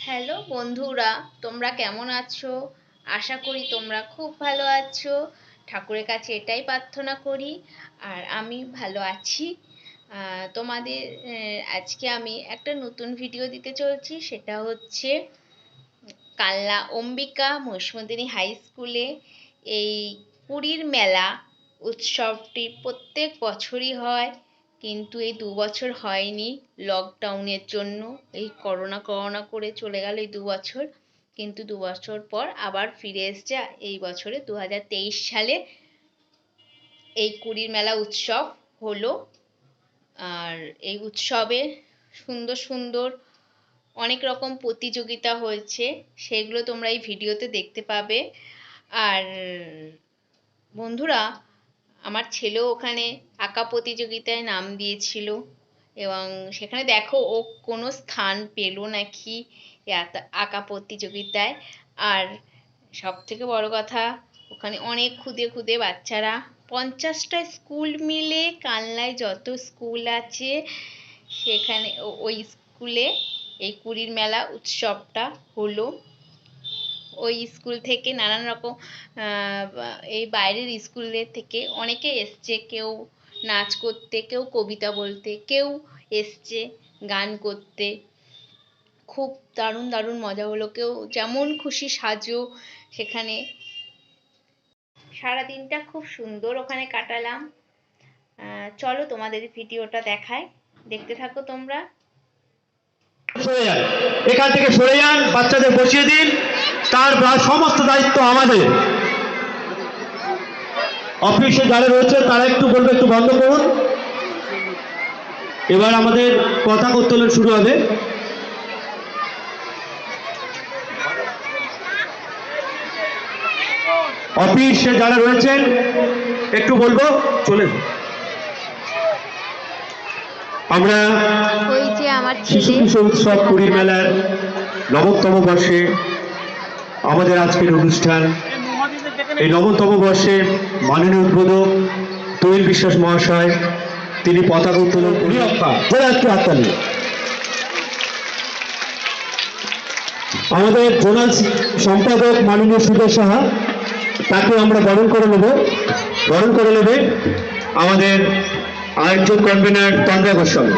Hello বন্ধুরা, তোমরা কেমন আছো? আশা করি তোমরা খুব ভালো আছো। ঠাকুরের কাছে এটাই প্রার্থনা করি আর আমি ভালো আছি। তোমাদের আজকে আমি একটা নতুন ভিডিও দিতে চলছি। সেটা হচ্ছে কালনা অম্বিকা মহিষমর্দিনী হাই স্কুলে এই পুরীর মেলা উৎসবটি প্রত্যেক বছরই হয়, কিন্তু এই 2 বছর হয়নি লকডাউনের জন্য। এই করোনা করোনা করে চলে গেল এই 2 বছর, কিন্তু 2 বছর পর আবার ফিরে এসছে এই বছরে 2023 সালে এই পুরীর মেলা উৎসব হলো। আর এই উৎসবে সুন্দর সুন্দর অনেক রকম প্রতিযোগিতা হয়েছে, সেগুলো তোমরা এই ভিডিওতে দেখতে পাবে। আর বন্ধুরা, আমার ছেলেও ওখানে আঁকা প্রতিযোগিতায় নাম দিয়েছিল এবং সেখানে দেখো ও কোনো স্থান পেল নাকি আঁকা প্রতিযোগিতায়। আর সব থেকে বড় কথা, ওখানে অনেক খুদে খুদে বাচ্চারা, 50টা স্কুল মিলে কালনায় যত স্কুল আছে সেখানে ওই স্কুলে এই পুরীর মেলা উৎসবটা হলো। ওই স্কুল থেকে নানান রকম এই বাইরের স্কুলের থেকে অনেকে এসছে, কেউ নাচ করতে, কেউ কবিতা বলতে, কেউ এসছে গান করতে। খুব দারুণ দারুণ মজা হলো। কেউ যেমন খুশি সাজো সেখানে। সারাদিনটা খুব সুন্দর ওখানে কাটালাম। চলো তোমাদের ভিডিওটা দেখাই, দেখতে থাকো তোমরা। এখান থেকে সরে যান, বাচ্চাদের বসিয়ে দিন, তার সমস্ত দায়িত্ব আমাদের। অফিসে যারা রয়েছে তারা একটু বলবে একটু বন্ধ করুন। এবার আমাদের পতাকা উত্তোলন শুরু হবে। অফিসে যারা রয়েছেন একটু বলবো চলে। আমরা শিশু কিশোর উৎসব পুরীর মেলার 9তম বর্ষে আমাদের আজকের অনুষ্ঠান। এই 9তম বর্ষে মাননীয় উদ্বোধক তৈল বিশ্বাস মহাশয় তিনি পতাকা উত্তোলন করি। আজকে হাততালি। আমাদের জোনাল সম্পাদক মাননীয় সুধা সাহা, তাকে আমরা বরণ করে নেবে আমাদের আরেকজন কনভেনার তন্দ্রা গোস্বামী।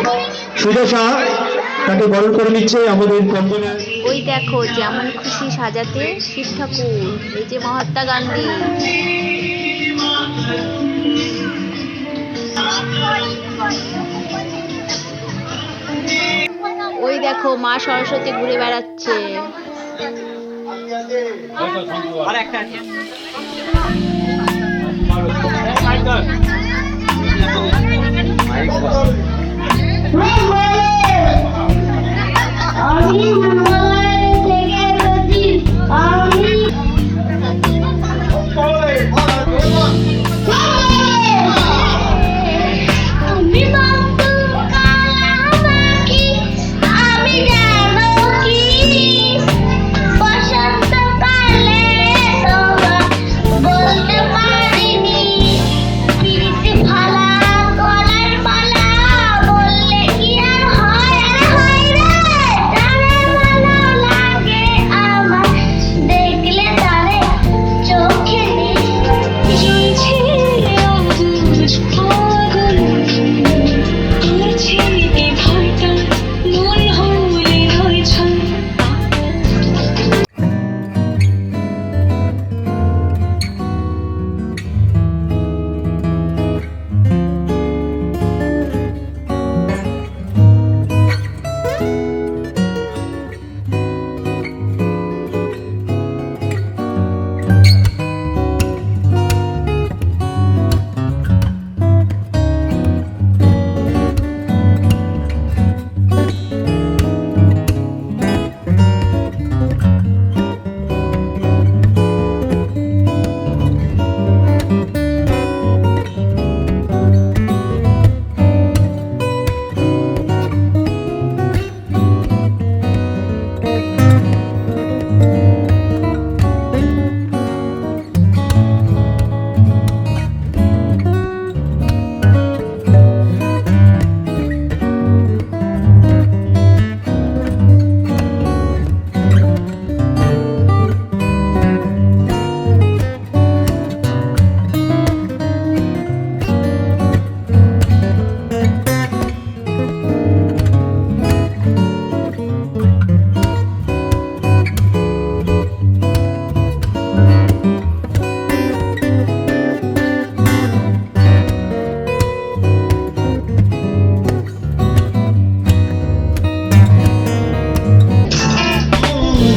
সুধা সাহা তাকে বরণ করে নিচ্ছে আমাদের কনভেনার। ওই দেখো যেমন খুশি সাজাতে শিব ঠাকুর, এই যে মহাত্মা গান্ধী। ওই দেখো মা সরস্বতী ঘুরে বেড়াচ্ছে।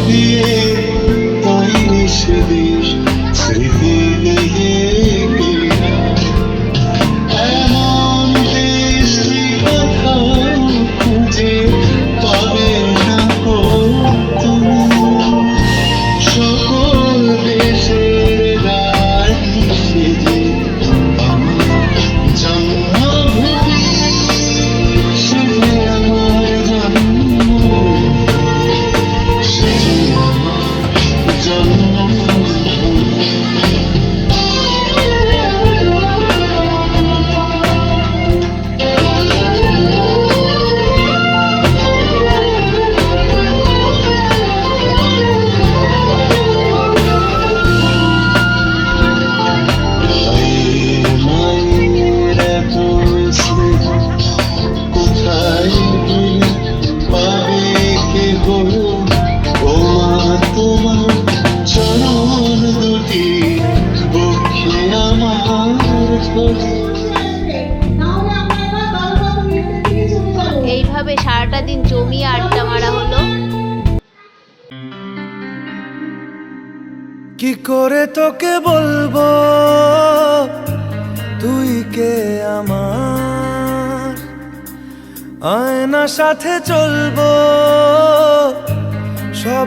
দিয়ে তাই সেদিন স্মৃতি দিয়ে এমন বৃষ্টি কথা খুঁজে পাবে না গো তুমি সকল দেশের রানী সেজে আমার জন্মভূমি সেজে আমার জন্মভূমি সেজে আমার জন্মভূমি মায়ের এত স্নেহ কোথায় গেলে পাবে কে গো ও মা তোমার চরণ দুটি বক্ষে আমার ধরে এইভাবে সারাটা দিন জমিয়ে আড্ডা মারা হলো। কি করে তোকে বলবো তুই কে আমার আয়না সাথে চলবো